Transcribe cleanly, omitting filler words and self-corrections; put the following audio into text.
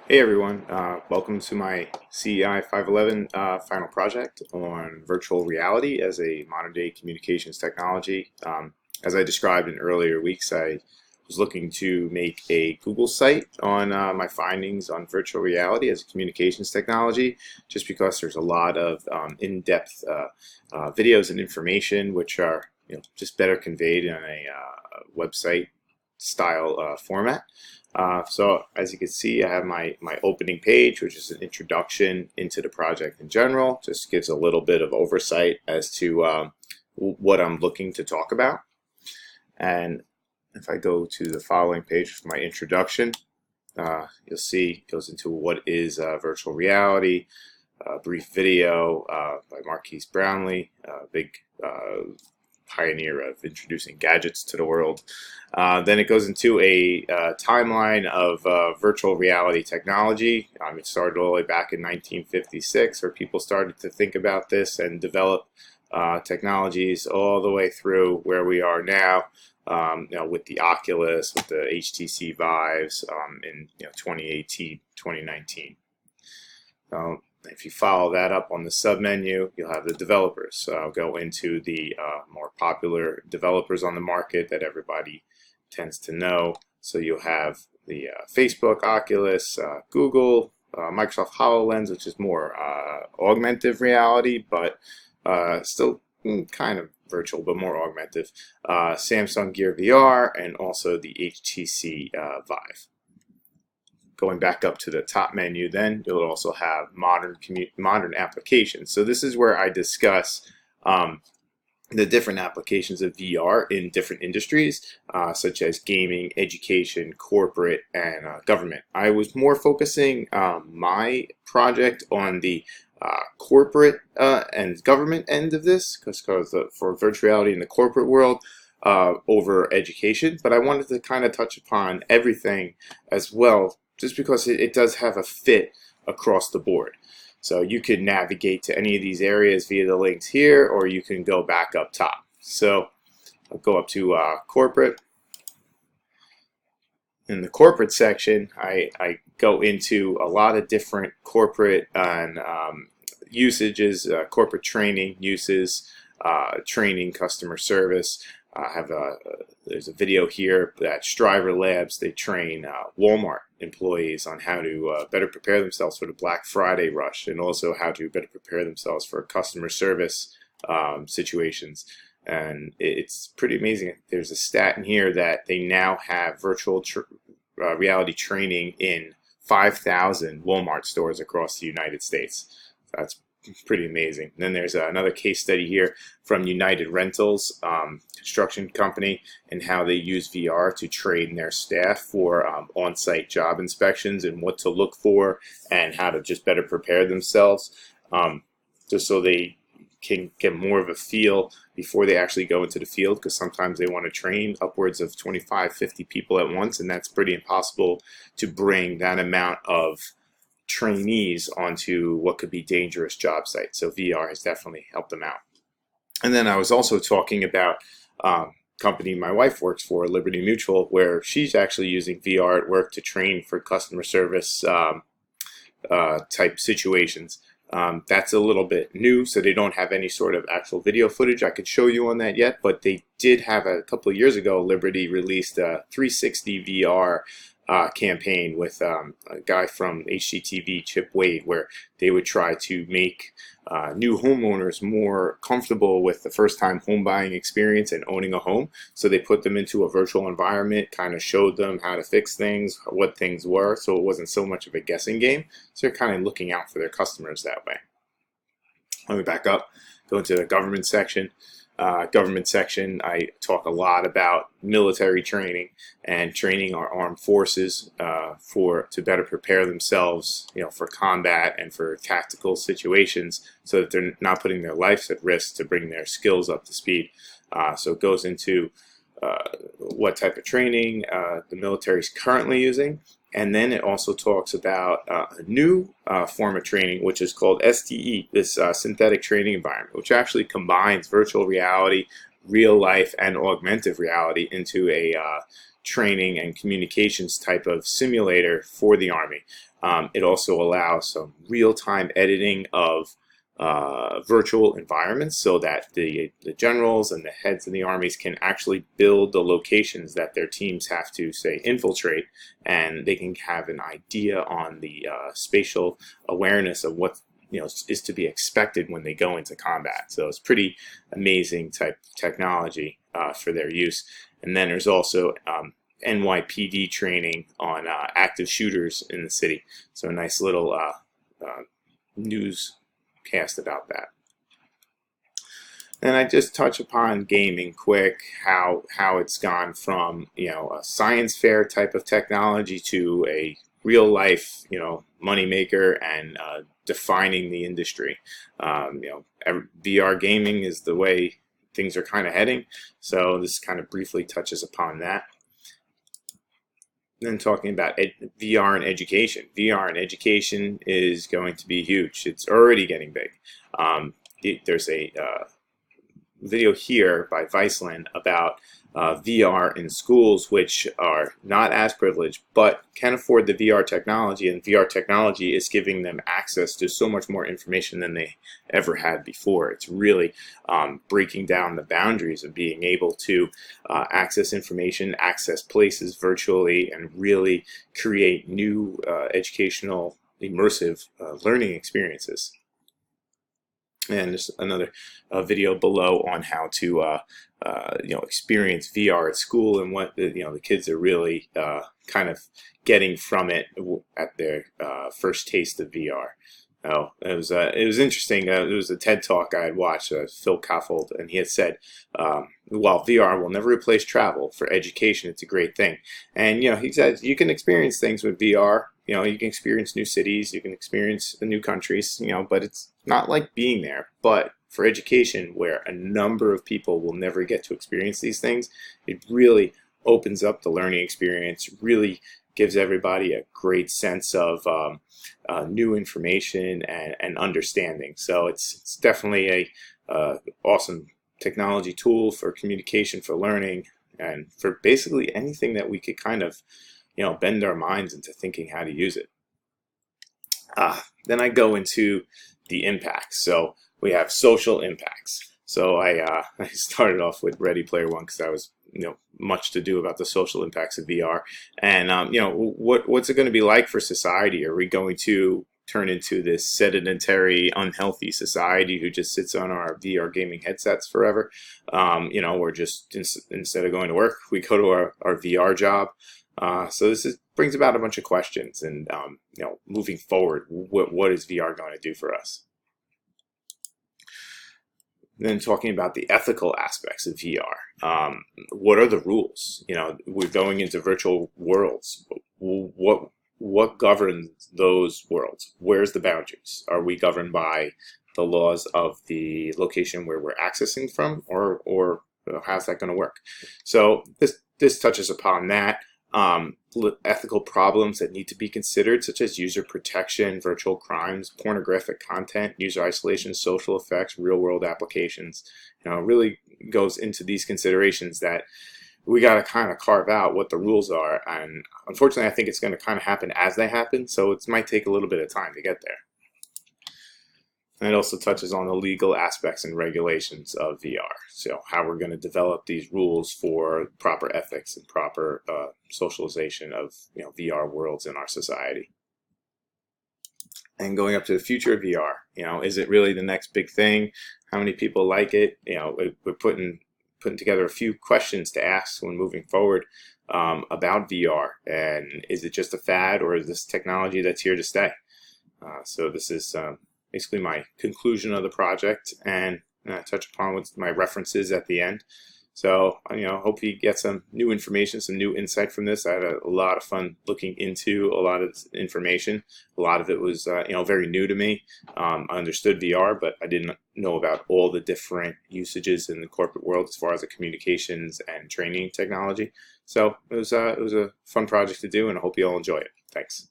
Hey everyone, welcome to my CEI 511 final project on virtual reality as a modern day communications technology. As I described in earlier weeks, I was looking to make a Google site on my findings on virtual reality as a communications technology, just because there's a lot of in-depth videos and information which are just better conveyed in a website style format. So as you can see, I have my opening page, which is an introduction into the project in general. Just gives a little bit of oversight as to what I'm looking to talk about. And if I go to the following page for my introduction, you'll see it goes into what is virtual reality, a brief video by Marquise Brownlee, a big pioneer of introducing gadgets to the world. Then it goes into a timeline of virtual reality technology. It started all the way back in 1956, where people started to think about this and develop technologies all the way through where we are now. With the Oculus, with the HTC Vives in 2018, 2019. If you follow that up on the submenu, you'll have the developers. So I'll go into the more popular developers on the market that everybody tends to know. So you'll have the Facebook, Oculus, Google, Microsoft HoloLens, which is more augmented reality, but still kind of virtual, but more augmented. Samsung Gear VR, and also the HTC Vive. Going back up to the top menu, then you'll also have modern applications. So this is where I discuss the different applications of VR in different industries, such as gaming, education, corporate, and government. I was more focusing my project on the corporate and government end of this, because for virtual reality in the corporate world, over education, but I wanted to kind of touch upon everything as well, just because it does have a fit across the board. So you can navigate to any of these areas via the links here, or you can go back up top. So I'll go up to corporate. In the corporate section, I go into a lot of different corporate and usages, corporate training uses, training, customer service. There's a video here that Striver Labs, they train Walmart employees on how to better prepare themselves for the Black Friday rush, and also how to better prepare themselves for customer service situations. And it's pretty amazing. There's a stat in here that they now have virtual reality training in 5,000 Walmart stores across the United States. That's pretty amazing. And then there's another case study here from United Rentals, construction company, and how they use VR to train their staff for on-site job inspections and what to look for and how to just better prepare themselves, just so they can get more of a feel before they actually go into the field, because sometimes they want to train upwards of 25-50 people at once, and that's pretty impossible to bring that amount of trainees onto what could be dangerous job sites. So VR has definitely helped them out. And then I was also talking about company my wife works for, Liberty Mutual, where she's actually using VR at work to train for customer service type situations. That's a little bit new, so they don't have any sort of actual video footage I could show you on that yet, but they did have a couple of years ago, Liberty released a 360 VR campaign with a guy from HGTV, Chip Wade, where they would try to make new homeowners more comfortable with the first-time home buying experience and owning a home. So they put them into a virtual environment, kind of showed them how to fix things, what things were, so it wasn't so much of a guessing game. So they're kind of looking out for their customers that way. Let me back up, go into the government section. I talk a lot about military training and training our armed forces to better prepare themselves, for combat and for tactical situations, so that they're not putting their lives at risk to bring their skills up to speed. So it goes into what type of training the military is currently using. And then it also talks about a new form of training, which is called STE, this synthetic training environment, which actually combines virtual reality, real life, and augmented reality into a training and communications type of simulator for the Army. It also allows some real-time editing of virtual environments so that the generals and the heads of the armies can actually build the locations that their teams have to, say, infiltrate, and they can have an idea on the spatial awareness of what is to be expected when they go into combat. So it's pretty amazing type technology for their use. And then there's also NYPD training on active shooters in the city. So a nice little newscast about that. And I just touch upon gaming quick, how it's gone from a science fair type of technology to a real life money maker and defining the industry. VR gaming is the way things are kind of heading. So this kind of briefly touches upon that. Then talking about VR and education. VR and education is going to be huge. It's already getting big. There's a video here by Viceland about VR in schools which are not as privileged but can afford the VR technology, and VR technology is giving them access to so much more information than they ever had before. It's really breaking down the boundaries of being able to access information, access places virtually, and really create new educational, immersive learning experiences. And there's another video below on how to experience VR at school and what the kids are really kind of getting from it at their first taste of VR. Oh, it was interesting. It was a TED Talk I had watched, Phil Kaffold, and he had said, while VR will never replace travel, for education it's a great thing. And he said you can experience things with VR. You can experience new cities, you can experience new countries, but it's not like being there. But for education, where a number of people will never get to experience these things, it really opens up the learning experience, really gives everybody a great sense of new information and understanding. So it's definitely a awesome technology tool for communication, for learning, and for basically anything that we could kind of bend our minds into thinking how to use it. Then I go into the impacts. So we have social impacts. So I started off with Ready Player One because I was much to do about the social impacts of VR, and what's it going to be like for society? Are we going to turn into this sedentary, unhealthy society who just sits on our VR gaming headsets forever? We're just instead of going to work, we go to our VR job. So this brings about a bunch of questions, and moving forward, what is VR going to do for us? Then talking about the ethical aspects of VR. What are the rules? We're going into virtual worlds. What governs those worlds? Where's the boundaries? Are we governed by the laws of the location where we're accessing from, or how's that going to work? So this touches upon that. Ethical problems that need to be considered, such as user protection, virtual crimes, pornographic content, user isolation, social effects, real-world applications. Really goes into these considerations that we got to kind of carve out what the rules are. And unfortunately, I think it's going to kind of happen as they happen, so it might take a little bit of time to get there. And it also touches on the legal aspects and regulations of VR. So how we're going to develop these rules for proper ethics and proper socialization of VR worlds in our society. And going up to the future of VR, is it really the next big thing? How many people like it? We're putting together a few questions to ask when moving forward about VR. And is it just a fad, or is this technology that's here to stay? So this is basically my conclusion of the project, and touch upon what's my references at the end. So hope you get some new information, some new insight from this. I had a lot of fun looking into a lot of this information. A lot of it was very new to me. I understood VR, but I didn't know about all the different usages in the corporate world as far as the communications and training technology. So it was a fun project to do, and I hope you all enjoy it. Thanks.